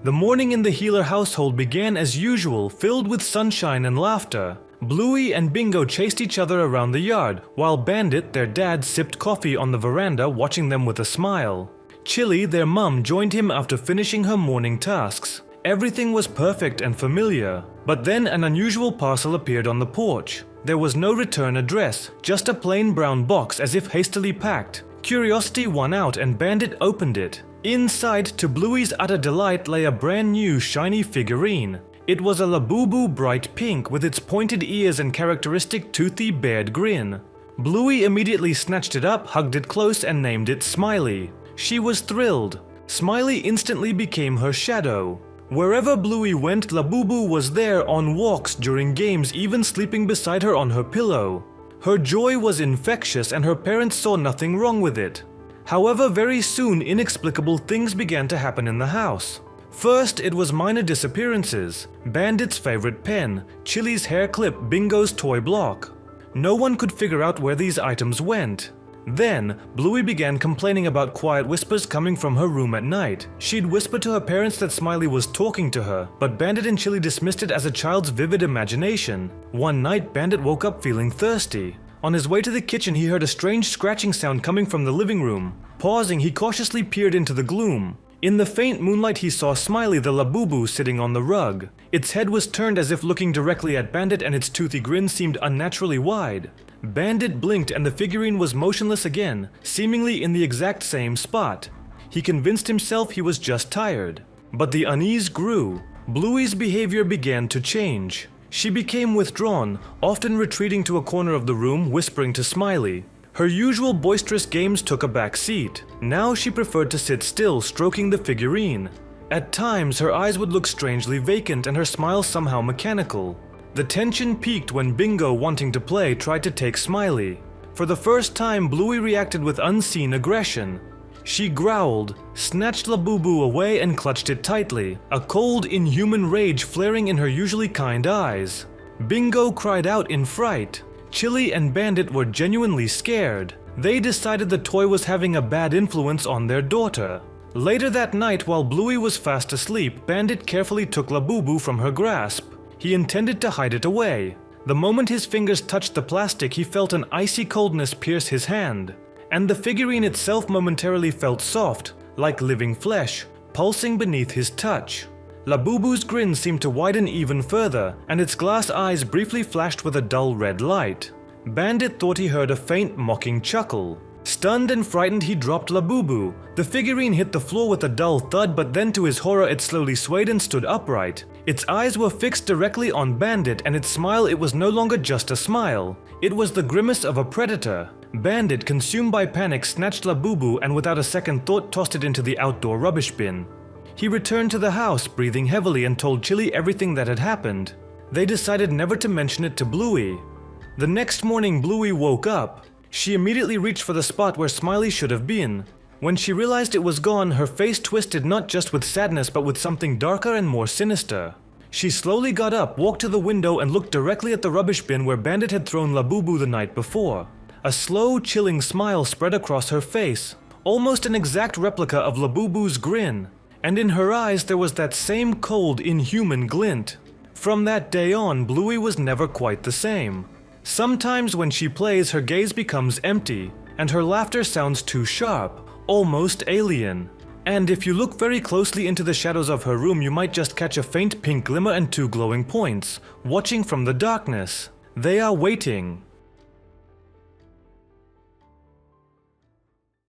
The morning in the Healer household began as usual, filled with sunshine and laughter. Bluey and Bingo chased each other around the yard, while Bandit, their dad, sipped coffee on the veranda, watching them with a smile. Chili, their mum, joined him after finishing her morning tasks. Everything was perfect and familiar, but then an unusual parcel appeared on the porch. There was no return address, just a plain brown box as if hastily packed. Curiosity won out and Bandit opened it. Inside, to Bluey's utter delight, lay a brand new shiny figurine. It was a Labubu bright pink with its pointed ears and characteristic toothy bared grin. Bluey immediately snatched it up, hugged it close and named it Smiley. She was thrilled. Smiley instantly became her shadow. Wherever Bluey went, Labubu was there, on walks, during games, even sleeping beside her on her pillow. Her joy was infectious and her parents saw nothing wrong with it. However, very soon inexplicable things began to happen in the house. First, it was minor disappearances. Bandit's favorite pen, Chili's hair clip, Bingo's toy block. No one could figure out where these items went. Then, Bluey began complaining about quiet whispers coming from her room at night. She'd whisper to her parents that Smiley was talking to her, but Bandit and Chili dismissed it as a child's vivid imagination. One night, Bandit woke up feeling thirsty. On his way to the kitchen, he heard a strange scratching sound coming from the living room. Pausing, he cautiously peered into the gloom. In the faint moonlight, he saw Smiley the Labubu sitting on the rug. Its head was turned as if looking directly at Bandit and its toothy grin seemed unnaturally wide. Bandit blinked and the figurine was motionless again, seemingly in the exact same spot. He convinced himself he was just tired. But the unease grew. Bluey's behavior began to change. She became withdrawn, often retreating to a corner of the room, whispering to Smiley. Her usual boisterous games took a back seat. Now she preferred to sit still, stroking the figurine. At times, her eyes would look strangely vacant and her smile somehow mechanical. The tension peaked when Bingo, wanting to play, tried to take Smiley. For the first time, Bluey reacted with unseen aggression. She growled, snatched Labubu away and clutched it tightly, a cold, inhuman rage flaring in her usually kind eyes. Bingo cried out in fright. Chili and Bandit were genuinely scared. They decided the toy was having a bad influence on their daughter. Later that night, while Bluey was fast asleep, Bandit carefully took Labubu from her grasp. He intended to hide it away. The moment his fingers touched the plastic, he felt an icy coldness pierce his hand. And the figurine itself momentarily felt soft, like living flesh, pulsing beneath his touch. Labubu's grin seemed to widen even further, and its glass eyes briefly flashed with a dull red light. Bandit thought he heard a faint, mocking chuckle. Stunned and frightened, he dropped Labubu. The figurine hit the floor with a dull thud, but then to his horror it slowly swayed and stood upright. Its eyes were fixed directly on Bandit, and its smile, it was no longer just a smile. It was the grimace of a predator. Bandit, consumed by panic, snatched Labubu and without a second thought tossed it into the outdoor rubbish bin. He returned to the house, breathing heavily, and told Chili everything that had happened. They decided never to mention it to Bluey. The next morning, Bluey woke up. She immediately reached for the spot where Smiley should have been. When she realized it was gone, her face twisted not just with sadness but with something darker and more sinister. She slowly got up, walked to the window and looked directly at the rubbish bin where Bandit had thrown Labubu the night before. A slow, chilling smile spread across her face, almost an exact replica of Labubu's grin. And in her eyes there was that same cold, inhuman glint. From that day on, Bluey was never quite the same. Sometimes when she plays, her gaze becomes empty, and her laughter sounds too sharp, almost alien. And if you look very closely into the shadows of her room, you might just catch a faint pink glimmer and two glowing points, watching from the darkness. They are waiting.